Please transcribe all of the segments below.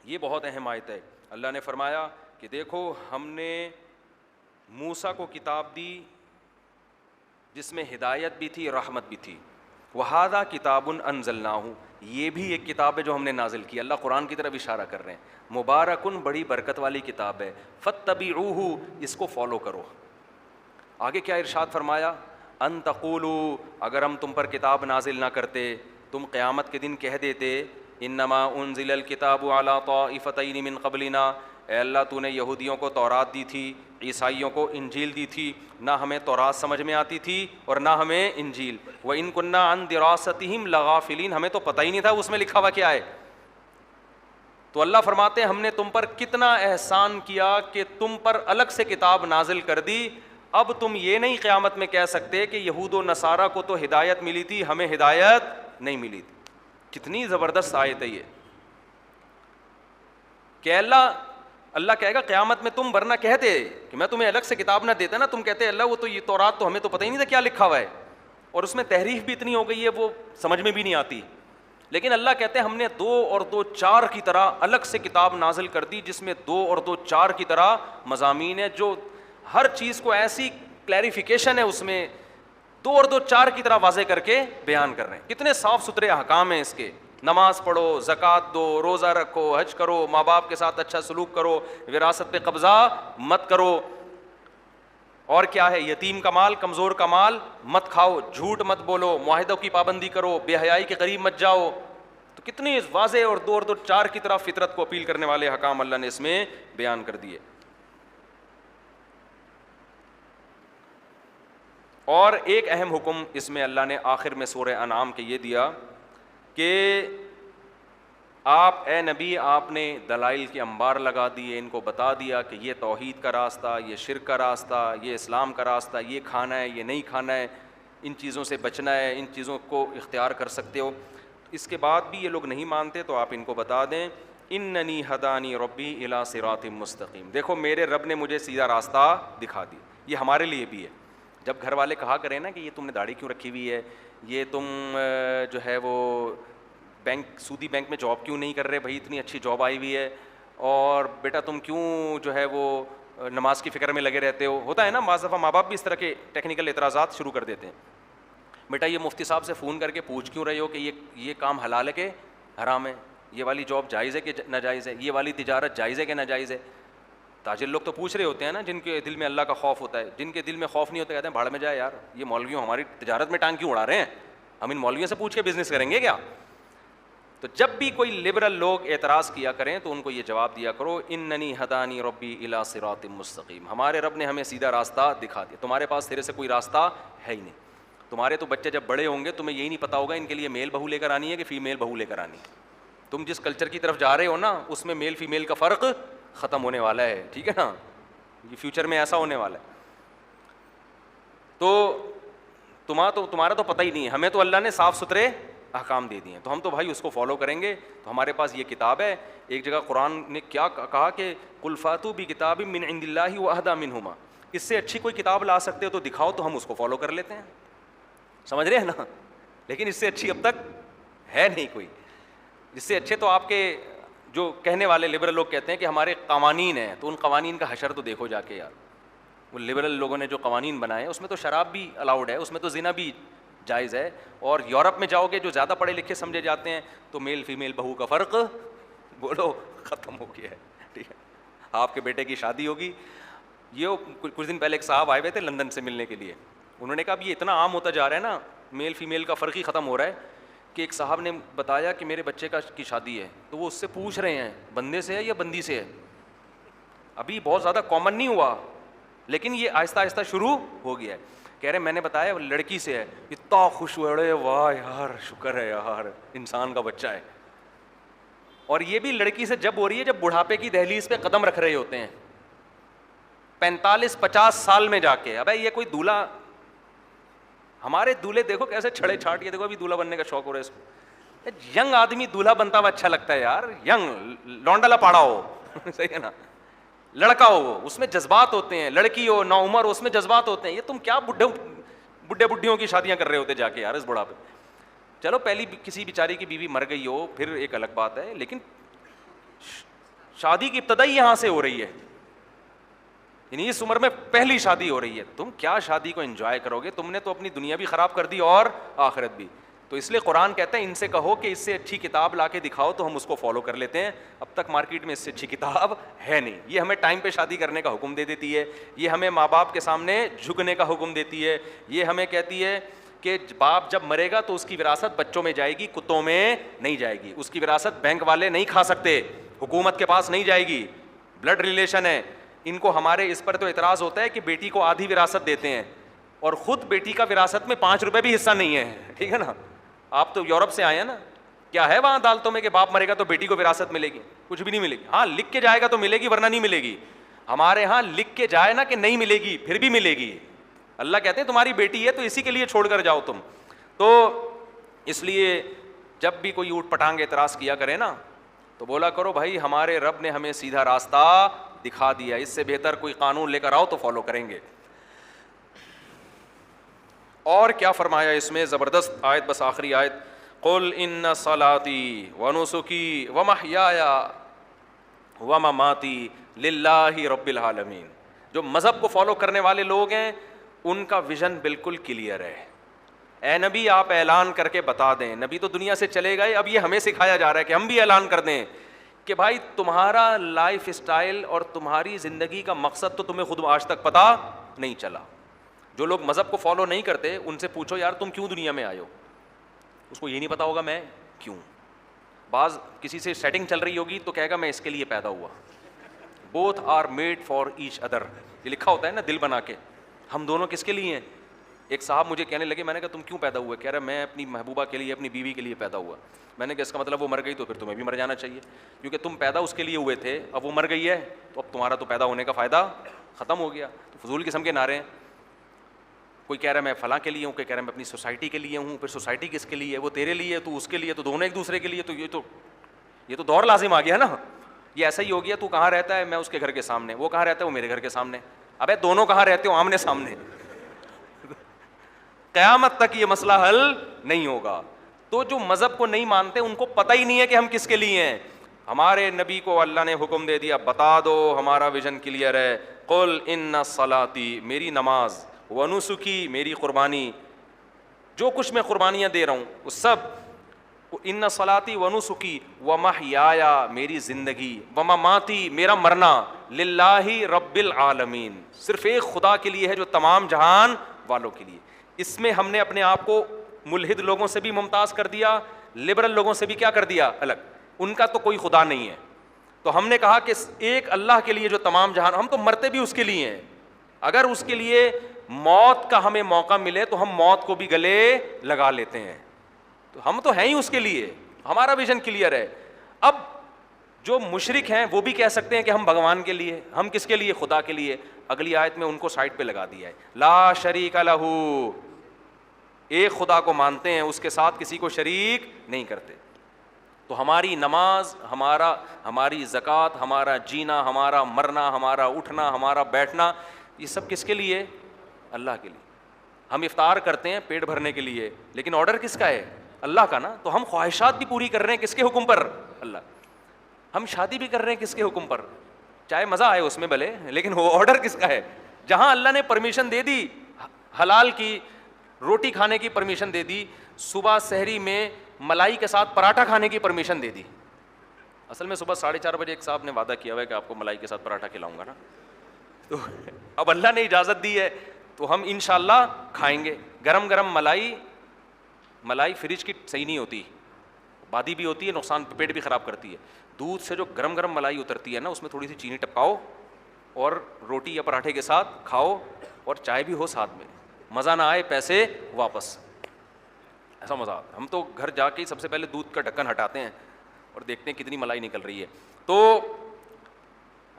یہ بہت اہم آیت ہے. اللہ نے فرمایا کہ دیکھو ہم نے موسیٰ کو کتاب دی جس میں ہدایت بھی تھی رحمت بھی تھی. وَهَذَا كِتَابٌ أَنزَلْنَاهُ, یہ بھی ایک کتاب ہے جو ہم نے نازل کی. اللہ قرآن کی طرف اشارہ کر رہے ہیں. مبارکن, بڑی برکت والی کتاب ہے. فَاتَّبِعُوهُ, اس کو فالو کرو. آگے کیا ارشاد فرمایا؟ ان تقولوا, اگر ہم تم پر کتاب نازل نہ کرتے, تم قیامت کے دن کہہ دیتے انما انزل الکتاب علی طائفتین من قبلنا, اے اللہ تو نے یہودیوں کو تورات دی تھی, عیسائیوں کو انجیل دی تھی, نہ ہمیں تورات سمجھ میں آتی تھی اور نہ ہمیں انجیل. وَإِن كُنَّا عَن دِرَاسَتِهِمْ لَغَافِلِينَ, ہمیں تو پتہ ہی نہیں تھا اس میں لکھا ہوا کیا ہے. تو اللہ فرماتے ہیں ہم نے تم پر کتنا احسان کیا کہ تم پر الگ سے کتاب نازل کر دی. اب تم یہ نہیں قیامت میں کہہ سکتے کہ یہود و نصارہ کو تو ہدایت ملی تھی, ہمیں ہدایت نہیں ملی تھی. کتنی زبردست آیت ہے یہ کہ اللہ کہے گا قیامت میں تم ورنہ کہتے کہ میں تمہیں الگ سے کتاب نہ دیتا نا, تم کہتے اللہ وہ تو یہ تورات تو ہمیں تو پتہ ہی نہیں تھا کیا لکھا ہوا ہے, اور اس میں تحریف بھی اتنی ہو گئی ہے وہ سمجھ میں بھی نہیں آتی. لیکن اللہ کہتے ہیں ہم نے 2 اور 2 4 کی طرح الگ سے کتاب نازل کر دی جس میں 2 اور 2 4 کی طرح مضامین ہیں, جو ہر چیز کو ایسی کلیریفیکیشن ہے اس میں 2 اور 2 4 کی طرح واضح کر کے بیان کر رہے ہیں. کتنے صاف ستھرے احکام ہیں اس کے. نماز پڑھو, زکوٰۃ دو, روزہ رکھو, حج کرو, ماں باپ کے ساتھ اچھا سلوک کرو, وراثت پہ قبضہ مت کرو, اور کیا ہے یتیم کا مال, کمزور کا مال مت کھاؤ, جھوٹ مت بولو, معاہدوں کی پابندی کرو, بے حیائی کے قریب مت جاؤ. تو کتنی واضح اور 2 اور 2 4 کی طرح فطرت کو اپیل کرنے والے احکام اللہ نے اس میں بیان کر دیے. اور ایک اہم حکم اس میں اللہ نے آخر میں سورہ انعام کے یہ دیا کہ آپ اے نبی آپ نے دلائل کے انبار لگا دیے, ان کو بتا دیا کہ یہ توحید کا راستہ, یہ شرک کا راستہ, یہ اسلام کا راستہ, یہ کھانا ہے, یہ نہیں کھانا ہے, ان چیزوں سے بچنا ہے, ان چیزوں کو اختیار کر سکتے ہو. اس کے بعد بھی یہ لوگ نہیں مانتے تو آپ ان کو بتا دیں اننی ہدانی ربی الی صراط مستقیم, دیکھو میرے رب نے مجھے سیدھا راستہ دکھا دی. یہ ہمارے لیے بھی ہے. جب گھر والے کہا کریں نا کہ یہ تم نے داڑھی کیوں رکھی ہوئی ہے, یہ تم جو ہے وہ سودی بینک میں جاب کیوں نہیں کر رہے, بھائی اتنی اچھی جاب آئی ہوئی ہے, اور بیٹا تم کیوں جو ہے وہ نماز کی فکر میں لگے رہتے ہو. ہوتا ہے نا بعض دفعہ ماں باپ بھی اس طرح کے ٹیکنیکل اعتراضات شروع کر دیتے ہیں. بیٹا یہ مفتی صاحب سے فون کر کے پوچھ کیوں رہے ہو کہ یہ کام حلال ہے کہ حرام ہے, یہ والی جاب جائز ہے کہ ناجائز ہے, یہ والی تجارت جائز ہے کہ ناجائز ہے. تاجر لوگ تو پوچھ رہے ہوتے ہیں نا جن کے دل میں اللہ کا خوف ہوتا ہے. جن کے دل میں خوف نہیں ہوتا کہتے ہیں بھاڑ میں جائے یار, یہ مولویوں ہماری تجارت میں ٹانگ کیوں اڑا رہے ہیں, ہم ان مولویوں سے پوچھ کے بزنس کریں گے کیا. تو جب بھی کوئی لبرل لوگ اعتراض کیا کریں تو ان کو یہ جواب دیا کرو اننی ہدانی ربی الی صراط مستقیم, ہمارے رب نے ہمیں سیدھا راستہ دکھا دیا. تمہارے پاس تیرے سے کوئی راستہ ہے ہی نہیں. تمہارے تو بچے جب بڑے ہوں گے تمہیں یہی نہیں پتا ہوگا ان کے لیے میل بہو لے کر آنی ہے کہ فیمیل بہو لے کر آنی ہے. تم جس کلچر کی طرف جا رہے ہو نا اس میں میل فیمیل کا فرق ختم ہونے والا ہے, ٹھیک ہے نا, یہ فیوچر میں ایسا ہونے والا ہے. تو تمہارا تو پتہ ہی نہیں ہے, ہمیں تو اللہ نے صاف ستھرے احکام دے دیے ہیں, تو ہم تو بھائی اس کو فالو کریں گے. تو ہمارے پاس یہ کتاب ہے. ایک جگہ قرآن نے کیا کہا کہ قل فاتوا بکتاب من عند اللہ واہدی منہما, اس سے اچھی کوئی کتاب لا سکتے ہو تو دکھاؤ, تو ہم اس کو فالو کر لیتے ہیں. سمجھ رہے ہیں نا, لیکن اس سے اچھی اب تک ہے نہیں کوئی. اس سے اچھے تو آپ کے جو کہنے والے لبرل لوگ کہتے ہیں کہ ہمارے قوانین ہیں, تو ان قوانین کا حشر تو دیکھو جا کے یار. وہ لبرل لوگوں نے جو قوانین بنائے اس میں تو شراب بھی الاؤڈ ہے, اس میں تو زنا بھی جائز ہے. اور یورپ میں جاؤ گے جو زیادہ پڑھے لکھے سمجھے جاتے ہیں تو میل فیمیل بہو کا فرق بولو ختم ہو گیا ہے, ٹھیک ہے. آپ کے بیٹے کی شادی ہوگی, یہ کچھ دن پہلے ایک صاحب آئے ہوئے تھے لندن سے ملنے کے لیے. انہوں نے کہا اب یہ اتنا عام ہوتا جا رہا ہے نا, میل فیمیل کا فرق ہی ختم ہو رہا ہے, کہ ایک صاحب نے بتایا کہ میرے بچے کی شادی ہے, تو وہ اس سے پوچھ رہے ہیں بندے سے ہے یا بندی سے ہے. ابھی بہت زیادہ کامن نہیں ہوا لیکن یہ آہستہ آہستہ شروع ہو گیا ہے. کہہ رہے میں نے بتایا لڑکی سے ہے, اتنا خوش ہوئے, واہ یار شکر ہے یار انسان کا بچہ ہے. اور یہ بھی لڑکی سے جب ہو رہی ہے جب بڑھاپے کی دہلیز پہ قدم رکھ رہے ہوتے ہیں 45-50 سال میں جا کے. ابے یہ کوئی دولہا, ہمارے دولہے دیکھو کیسے چھڑے چھاٹ کے, دیکھو ابھی دولہا بننے کا شوق ہو رہا ہے اس کو. ینگ آدمی دولہا بنتا ہوا اچھا لگتا ہے یار, ینگ لونڈا لپاڑا ہو صحیح ہے نا, لڑکا ہو اس میں جذبات ہوتے ہیں, لڑکی ہو نا عمر اس میں جذبات ہوتے ہیں. یہ تم کیا بڈھے بڈھیوں کی شادیاں کر رہے ہوتے جا کے یار اس بڑھاپے. چلو پہلی کسی بیچاری کی بیوی مر گئی ہو پھر ایک الگ بات ہے, لیکن شادی کی ابتدا ہی یہاں سے ہو رہی ہے, یعنی اس عمر میں پہلی شادی ہو رہی ہے. تم کیا شادی کو انجوائے کرو گے؟ تم نے تو اپنی دنیا بھی خراب کر دی اور آخرت بھی. تو اس لیے قرآن کہتا ہے ان سے کہو کہ اس سے اچھی کتاب لا کے دکھاؤ تو ہم اس کو فالو کر لیتے ہیں. اب تک مارکیٹ میں اس سے اچھی کتاب ہے نہیں. یہ ہمیں ٹائم پہ شادی کرنے کا حکم دے دیتی ہے, یہ ہمیں ماں باپ کے سامنے جھکنے کا حکم دیتی ہے, یہ ہمیں کہتی ہے کہ باپ جب مرے گا تو اس کی وراثت بچوں میں جائے گی, کتوں میں نہیں جائے گی. اس کی وراثت بینک والے نہیں کھا سکتے, حکومت کے پاس نہیں جائے گی, بلڈ ریلیشن ہے. ان کو ہمارے اس پر تو اعتراض ہوتا ہے کہ بیٹی کو آدھی وراثت دیتے ہیں اور خود بیٹی کا وراثت میں 5 روپے بھی حصہ نہیں ہے. ٹھیک ہے نا, آپ تو یورپ سے آئے ہیں نا, کیا ہے وہاں عدالتوں میں کہ باپ مرے گا تو بیٹی کو وراثت ملے گی؟ کچھ بھی نہیں ملے گی. ہاں لکھ کے جائے گا تو ملے گی, ورنہ نہیں ملے گی. ہمارے ہاں لکھ کے جائے نا کہ نہیں ملے گی, پھر بھی ملے گی. اللہ کہتے ہیں تمہاری بیٹی ہے تو اسی کے لیے چھوڑ کر جاؤ تم. تو اس لیے جب بھی کوئی اوٹ پٹانگ اعتراض کیا کرے نا تو بولا کرو بھائی ہمارے رب نے ہمیں سیدھا راستہ دکھا دیا, اس سے بہتر کوئی قانون لے کر آؤ تو فالو کریں گے. اور کیا فرمایا اس میں زبردست آیت, بس آخری آیت, قل ان صلاتی ونسکی ومحیایا ومماتی للہ رب العالمین. جو مذہب کو فالو کرنے والے لوگ ہیں ان کا ویژن بالکل کلیئر ہے. اے نبی آپ اعلان کر کے بتا دیں, نبی تو دنیا سے چلے گئے, اب یہ ہمیں سکھایا جا رہا ہے کہ ہم بھی اعلان کر دیں کہ بھائی تمہارا لائف اسٹائل اور تمہاری زندگی کا مقصد تو تمہیں خود آج تک پتہ نہیں چلا. جو لوگ مذہب کو فالو نہیں کرتے ان سے پوچھو یار تم کیوں دنیا میں آئے ہو, اس کو یہ نہیں پتا ہوگا میں کیوں. بعض کسی سے سیٹنگ چل رہی ہوگی تو کہے گا میں اس کے لیے پیدا ہوا. Both are made for each other, یہ لکھا ہوتا ہے نا دل بنا کے, ہم دونوں کس کے لیے ہیں. ایک صاحب مجھے کہنے لگے, میں نے کہا تم کیوں پیدا ہوئے؟ کہہ رہا میں اپنی محبوبہ کے لیے, اپنی بیوی کے لیے پیدا ہوا. میں نے کہا اس کا مطلب وہ مر گئی تو پھر تمہیں بھی مر جانا چاہیے, کیونکہ تم پیدا اس کے لیے ہوئے تھے, اب وہ مر گئی ہے تو اب تمہارا تو پیدا ہونے کا فائدہ ختم ہو گیا. تو فضول قسم کے نعرے ہیں. کوئی کہہ رہا ہے میں فلاں کے لیے ہوں, کوئی کہہ رہا ہے میں اپنی سوسائٹی کے لیے ہوں. پھر سوسائٹی کس کے لیے ہے؟ وہ تیرے لیے, تو اس کے لیے, تو دونوں ایک دوسرے کے لیے. تو یہ تو دور لازم آ گیا نا. یہ ایسا ہی ہو گیا, تو کہاں رہتا ہے؟ میں اس کے گھر کے سامنے, وہ کہاں رہتا ہے؟ وہ میرے گھر کے سامنے. ابے دونوں کہاں رہتے ہو؟ آمنے سامنے. قیامت تک یہ مسئلہ حل نہیں ہوگا. تو جو مذہب کو نہیں مانتے ان کو پتہ ہی نہیں ہے کہ ہم کس کے لیے ہیں. ہمارے نبی کو اللہ نے حکم دے دیا, بتا دو ہمارا ویژن کلیئر ہے. قل ان صلاتی, میری نماز, ونسکی, میری قربانی, جو کچھ میں قربانیاں دے رہا ہوں وہ سب, ان صلاتی ونسکی ومحیایا, میری زندگی, ومماتی, میرا مرنا, للہ رب العالمین, صرف ایک خدا کے لیے ہے جو تمام جہان والوں کے لیے. اس میں ہم نے اپنے آپ کو ملحد لوگوں سے بھی ممتاز کر دیا, لبرل لوگوں سے بھی کیا کر دیا الگ. ان کا تو کوئی خدا نہیں ہے, تو ہم نے کہا کہ ایک اللہ کے لیے جو تمام جہان, ہم تو مرتے بھی اس کے لیے ہیں. اگر اس کے لیے موت کا ہمیں موقع ملے تو ہم موت کو بھی گلے لگا لیتے ہیں. تو ہم تو ہیں ہی اس کے لیے, ہمارا ویژن کلیئر ہے. اب جو مشرک ہیں وہ بھی کہہ سکتے ہیں کہ ہم بھگوان کے لیے, ہم کس کے لیے؟ خدا کے لیے. اگلی آیت میں ان کو سائڈ پہ لگا دیا ہے, لا شریک لہ, ایک خدا کو مانتے ہیں, اس کے ساتھ کسی کو شریک نہیں کرتے. تو ہماری نماز, ہماری زکوٰۃ, ہمارا جینا, ہمارا مرنا, ہمارا اٹھنا, ہمارا بیٹھنا, یہ سب کس کے لیے؟ اللہ کے لیے. ہم افطار کرتے ہیں پیٹ بھرنے کے لیے, لیکن آرڈر کس کا ہے؟ اللہ کا نا. تو ہم خواہشات بھی پوری کر رہے ہیں کس کے حکم پر؟ اللہ. ہم شادی بھی کر رہے ہیں کس کے حکم پر؟ چاہے مزہ آئے اس میں بھلے, لیکن وہ آرڈر کس کا ہے؟ جہاں اللہ نے پرمیشن دے دی حلال کی, روٹی کھانے کی پرمیشن دے دی, صبح سحری میں ملائی کے ساتھ پراٹھا کھانے کی پرمیشن دے دی. اصل میں صبح 4:30 بجے ایک صاحب نے وعدہ کیا ہوا ہے کہ آپ کو ملائی کے ساتھ پراٹھا کھلاؤں گا نا, تو اب اللہ نے اجازت دی ہے تو ہم انشاءاللہ کھائیں گے. گرم گرم ملائی فریج کی صحیح نہیں ہوتی, بادی بھی ہوتی ہے, نقصان, پیٹ بھی خراب کرتی ہے. دودھ سے جو گرم گرم ملائی اترتی ہے نا, اس میں تھوڑی سی چینی ٹپکاؤ اور روٹی یا پراٹھے کے ساتھ کھاؤ, اور چائے بھی ہو ساتھ میں, مزہ نہ آئے پیسے واپس, ایسا مزہ آتا ہے. ہم تو گھر جا کے سب سے پہلے دودھ کا ڈھکن ہٹاتے ہیں اور دیکھتے ہیں کتنی ملائی نکل رہی ہے. تو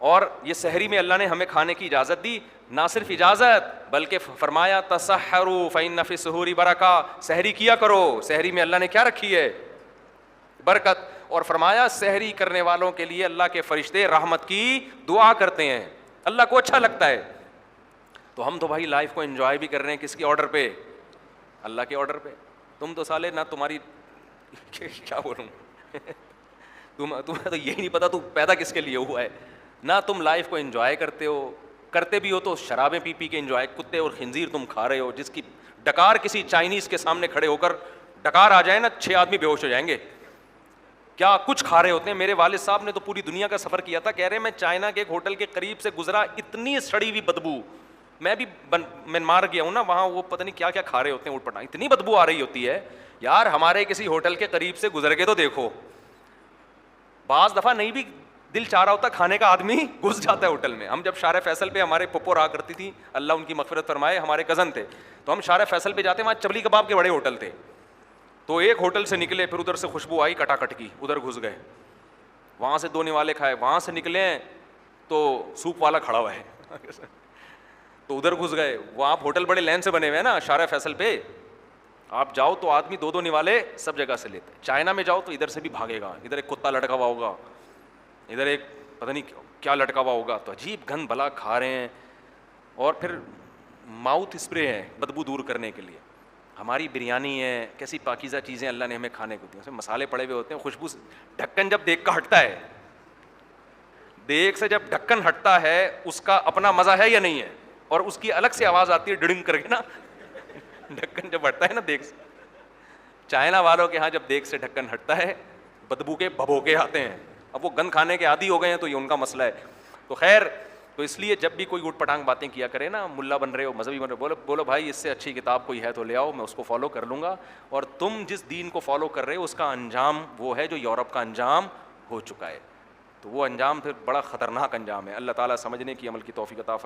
اور یہ سحری میں اللہ نے ہمیں کھانے کی اجازت دی, نہ صرف اجازت بلکہ فرمایا تسحروا فإن فی السحور برکہ, سحری کیا کرو. سحری میں اللہ نے کیا رکھی ہے؟ برکت. اور فرمایا سحری کرنے والوں کے لیے اللہ کے فرشتے رحمت کی دعا کرتے ہیں, اللہ کو اچھا لگتا ہے. تو ہم تو بھائی لائف کو انجوائے بھی کر رہے ہیں کس کے آرڈر پہ؟ اللہ کے آرڈر پہ. تم تو سالے نہ تمہاری کیا بولوں تمہیں تو یہی نہیں پتا تو پیدا کس کے لیے ہوا ہے. نہ تم لائف کو انجوائے کرتے ہو, کرتے بھی ہو تو شرابیں پی پی کے انجوائے, کتے اور خنزیر تم کھا رہے ہو, جس کی ڈکار کسی چائنیز کے سامنے کھڑے ہو کر ڈکار آ جائے نا 6 آدمی بے ہوش ہو جائیں گے. کیا کچھ کھا رہے ہوتے ہیں. میرے والد صاحب نے تو پوری دنیا کا سفر کیا تھا, کہہ رہے ہیں میں چائنا کے ایک ہوٹل کے قریب سے گزرا, اتنی سڑی ہوئی بدبو, میں بھی میانمار گیا ہوں نا, وہاں وہ پتہ نہیں کیا کیا کھا رہے ہوتے ہیں, اوٹ پٹانگ, اتنی بدبو آ رہی ہوتی ہے. یار ہمارے کسی ہوٹل کے قریب سے گزر کے تو دیکھو. بعض دفعہ نہیں بھی دل چاہ رہا ہوتا کھانے کا, آدمی گھس جاتا ہے ہوٹل میں. ہم جب شارع فیصل پہ, ہمارے پپو رہا کرتی تھی, اللہ ان کی مغفرت فرمائے, ہمارے کزن تھے, تو ہم شارع فیصل پہ جاتے, وہاں چبلی کباب کے بڑے ہوٹل تھے. تو ایک ہوٹل سے نکلے, پھر ادھر سے خوشبو آئی کٹا کٹ کی, ادھر گھس گئے, وہاں سے 2 نوالے کھائے, وہاں سے نکلے تو سوپ والا کھڑا ہوا ہے تو ادھر گھس گئے. وہ آپ ہوٹل بڑے لین سے بنے ہوئے ہیں نا شارع فیصل پہ, آپ جاؤ تو آدمی 2 نوالے سب جگہ سے لیتے. چائنا میں جاؤ تو ادھر سے بھی بھاگے گا, ادھر ایک کتا لٹکا ہوا ہوگا, ادھر ایک پتہ نہیں کیا لٹکا ہوا ہوگا, تو عجیب گند بلا کھا رہے ہیں. اور پھر ماؤتھ اسپرے ہے بدبو دور کرنے کے لیے. ہماری بریانی ہے, کیسی پاکیزہ چیزیں اللہ نے ہمیں کھانے کو دی, اس میں مسالے پڑے ہوئے ہوتے ہیں, خوشبو. ڈھکن جب دیگ کا ہٹتا ہے, دیگ سے جب ڈھکن ہٹتا ہے, اس کا اپنا مزہ ہے یا نہیں ہے, اور اس کی الگ سے آواز آتی ہے ڈڑنگ کر کے نا ڈھکن جب ہٹتا ہے نا دیگ سے. چائنا والوں کے ہاں جب دیگ سے ڈھکن ہٹتا ہے, بدبو کے بھبوکے آتے ہیں. اب وہ گند کھانے کے عادی ہو گئے ہیں, تو یہ ان کا مسئلہ ہے. تو خیر, تو اس لیے جب بھی کوئی اوٹ پٹانگ باتیں کیا کرے نا, ملا بن رہے ہو, مذہبی بن رہے ہو, بولو بھائی اس سے اچھی کتاب کوئی ہے تو لے آؤ, میں اس کو فالو کر لوں گا. اور تم جس دین کو فالو کر رہے ہو اس کا انجام وہ ہے جو یورپ کا انجام ہو چکا ہے, تو وہ انجام پھر بڑا خطرناک انجام ہے. اللہ تعالیٰ سمجھنے کی, عمل کی توفیق عطا